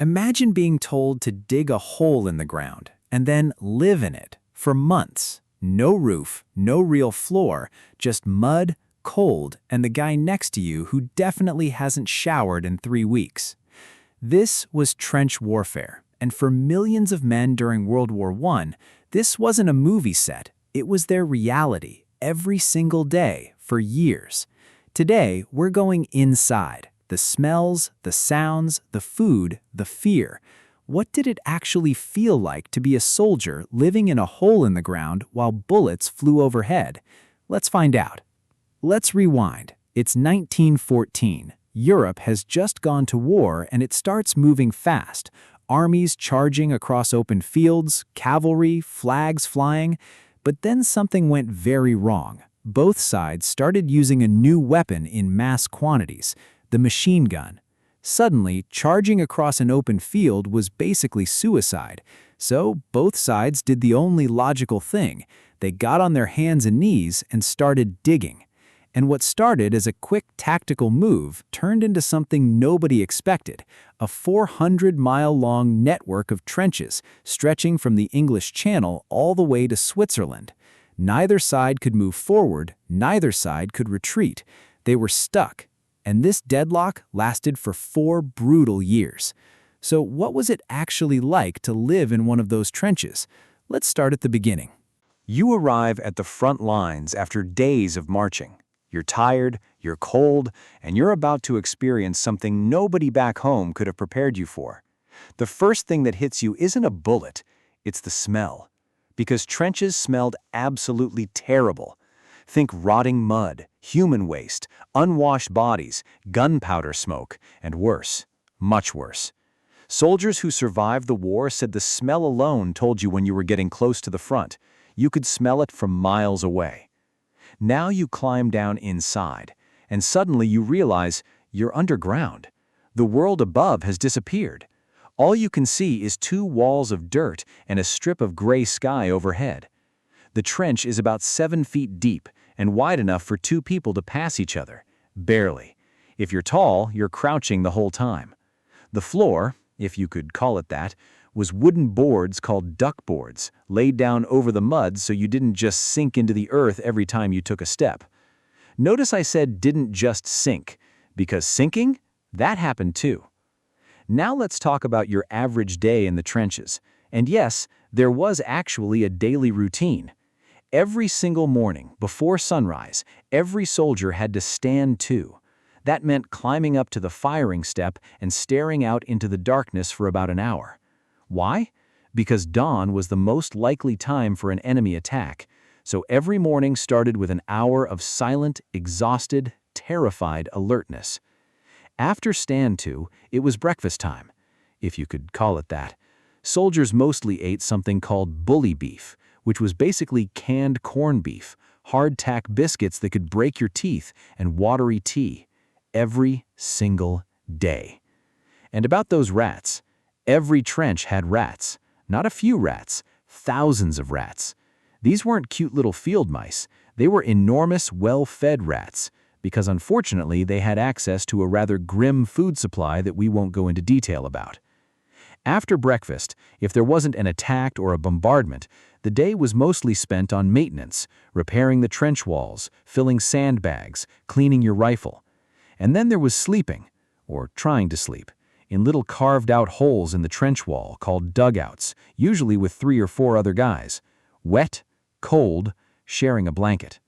Imagine being told to dig a hole in the ground and then live in it for months. No roof, no real floor, just mud, cold, and the guy next to you who definitely hasn't showered in 3 weeks. This was trench warfare, and for millions of men during World War I, this wasn't a movie set, it was their reality, every single day, for years. Today, we're going inside. The smells, the sounds, the food, the fear. What did it actually feel like to be a soldier living in a hole in the ground while bullets flew overhead? Let's find out. Let's rewind. It's 1914. Europe has just gone to war and it starts moving fast. Armies charging across open fields, cavalry, flags flying. But then something went very wrong. Both sides started using a new weapon in mass quantities, the machine gun. Suddenly, charging across an open field was basically suicide. So both sides did the only logical thing. They got on their hands and knees and started digging. And what started as a quick tactical move turned into something nobody expected, a 400-mile-long network of trenches stretching from the English Channel all the way to Switzerland. Neither side could move forward, neither side could retreat. They were stuck, and this deadlock lasted for 4 brutal years. So what was it actually like to live in one of those trenches? Let's start at the beginning. You arrive at the front lines after days of marching. You're tired, you're cold, and you're about to experience something nobody back home could have prepared you for. The first thing that hits you isn't a bullet, it's the smell. Because trenches smelled absolutely terrible. Think rotting mud, human waste, unwashed bodies, gunpowder smoke, and worse, much worse. Soldiers who survived the war said the smell alone told you when you were getting close to the front. You could smell it from miles away. Now you climb down inside, and suddenly you realize you're underground. The world above has disappeared. All you can see is 2 walls of dirt and a strip of gray sky overhead. The trench is about 7 feet deep and wide enough for 2 people to pass each other. Barely. If you're tall, you're crouching the whole time. The floor, if you could call it that, was wooden boards called duck boards, laid down over the mud so you didn't just sink into the earth every time you took a step. Notice I said didn't just sink, because sinking, that happened too. Now let's talk about your average day in the trenches. And yes, there was actually a daily routine. Every single morning, before sunrise, every soldier had to stand to. That meant climbing up to the firing step and staring out into the darkness for about an hour. Why? Because dawn was the most likely time for an enemy attack, so every morning started with an hour of silent, exhausted, terrified alertness. After stand to, it was breakfast time, if you could call it that. Soldiers mostly ate something called bully beef, which was basically canned corned beef, hardtack biscuits that could break your teeth, and watery tea, every single day. And about those rats, every trench had rats. Not a few rats, thousands of rats. These weren't cute little field mice. They were enormous, well-fed rats, because unfortunately they had access to a rather grim food supply that we won't go into detail about. After breakfast, if there wasn't an attack or a bombardment, the day was mostly spent on maintenance, repairing the trench walls, filling sandbags, cleaning your rifle. And then there was sleeping, or trying to sleep, in little carved-out holes in the trench wall called dugouts, usually with 3 or 4 other guys. Wet, cold, sharing a blanket.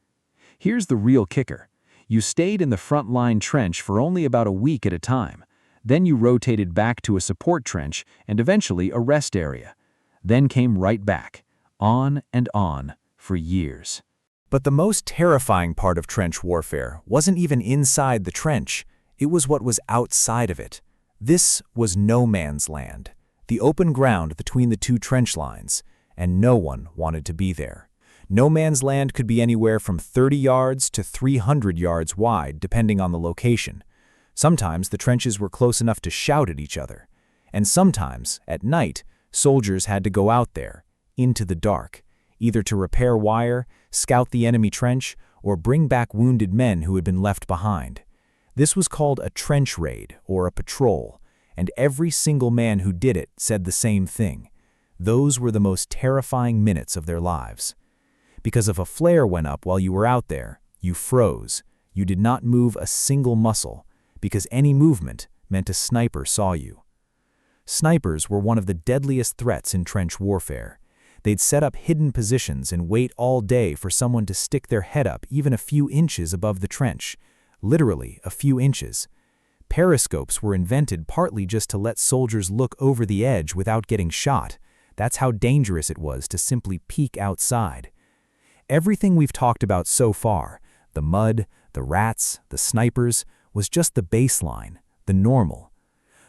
Here's the real kicker. You stayed in the front-line trench for only about a week at a time. Then you rotated back to a support trench and eventually a rest area. Then came right back, on and on, for years. But the most terrifying part of trench warfare wasn't even inside the trench. It was what was outside of it. This was no man's land, the open ground between the 2 trench lines, and no one wanted to be there. No man's land could be anywhere from 30 yards to 300 yards wide, depending on the location. Sometimes the trenches were close enough to shout at each other. And sometimes, at night, soldiers had to go out there, into the dark, either to repair wire, scout the enemy trench, or bring back wounded men who had been left behind. This was called a trench raid or a patrol, and every single man who did it said the same thing. Those were the most terrifying minutes of their lives. Because if a flare went up while you were out there, you froze. You did not move a single muscle, because any movement meant a sniper saw you. Snipers were one of the deadliest threats in trench warfare. They'd set up hidden positions and wait all day for someone to stick their head up even a few inches above the trench. Literally, a few inches. Periscopes were invented partly just to let soldiers look over the edge without getting shot. That's how dangerous it was to simply peek outside. Everything we've talked about so far, the mud, the rats, the snipers, was just the baseline, the normal.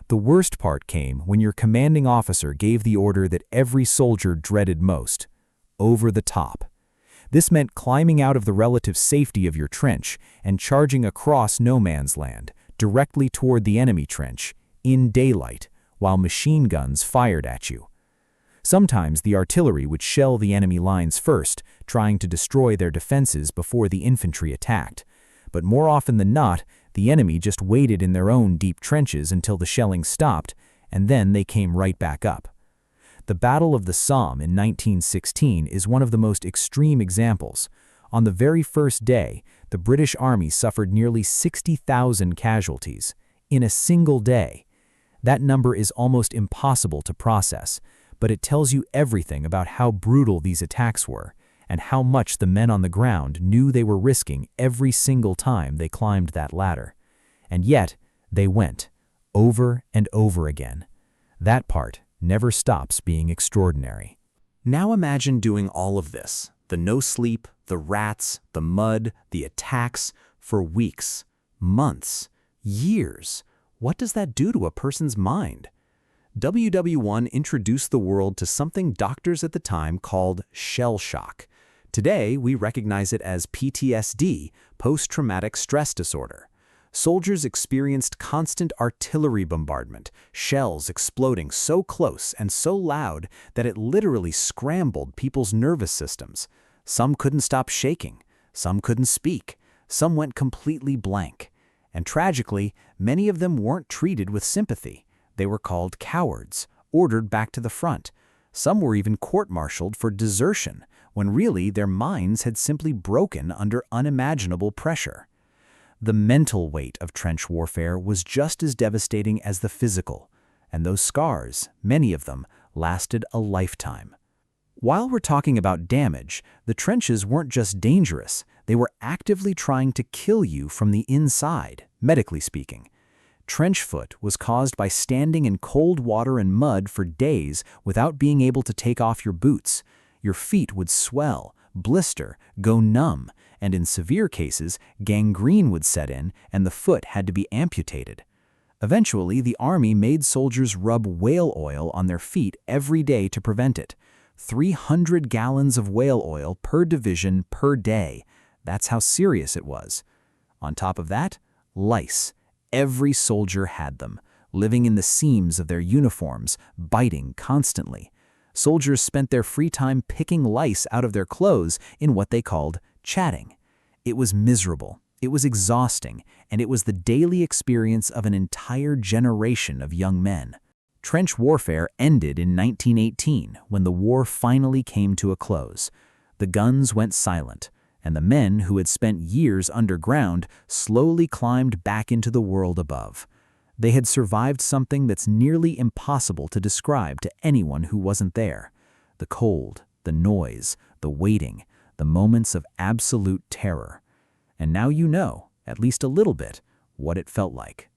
The worst part came when your commanding officer gave the order that every soldier dreaded most: over the top. This meant climbing out of the relative safety of your trench and charging across no man's land, directly toward the enemy trench, in daylight, while machine guns fired at you. Sometimes the artillery would shell the enemy lines first, trying to destroy their defenses before the infantry attacked. But more often than not, the enemy just waited in their own deep trenches until the shelling stopped, and then they came right back up. The Battle of the Somme in 1916 is one of the most extreme examples. On the very first day, the British Army suffered nearly 60,000 casualties in a single day. That number is almost impossible to process, but it tells you everything about how brutal these attacks were, and how much the men on the ground knew they were risking every single time they climbed that ladder. And yet, they went, over and over again. That part never stops being extraordinary. Now imagine doing all of this, the no sleep, the rats, the mud, the attacks, for weeks, months, years. What does that do to a person's mind? WW1 introduced the world to something doctors at the time called shell shock. Today, we recognize it as PTSD, post-traumatic stress disorder. Soldiers experienced constant artillery bombardment, shells exploding so close and so loud that it literally scrambled people's nervous systems. Some couldn't stop shaking, some couldn't speak, some went completely blank. And tragically, many of them weren't treated with sympathy. They were called cowards, ordered back to the front. Some were even court-martialed for desertion, when really their minds had simply broken under unimaginable pressure. The mental weight of trench warfare was just as devastating as the physical, and those scars, many of them, lasted a lifetime. While we're talking about damage, the trenches weren't just dangerous, they were actively trying to kill you from the inside, medically speaking. Trench foot was caused by standing in cold water and mud for days without being able to take off your boots. Your feet would swell, blister, go numb, and in severe cases, gangrene would set in and the foot had to be amputated. Eventually, the army made soldiers rub whale oil on their feet every day to prevent it. 300 gallons of whale oil per division per day. That's how serious it was. On top of that, lice. Every soldier had them, living in the seams of their uniforms, biting constantly. Soldiers spent their free time picking lice out of their clothes in what they called chatting. It was miserable, it was exhausting, and it was the daily experience of an entire generation of young men. Trench warfare ended in 1918 when the war finally came to a close. The guns went silent, and the men who had spent years underground slowly climbed back into the world above. They had survived something that's nearly impossible to describe to anyone who wasn't there. The cold, the noise, the waiting, the moments of absolute terror. And now you know, at least a little bit, what it felt like.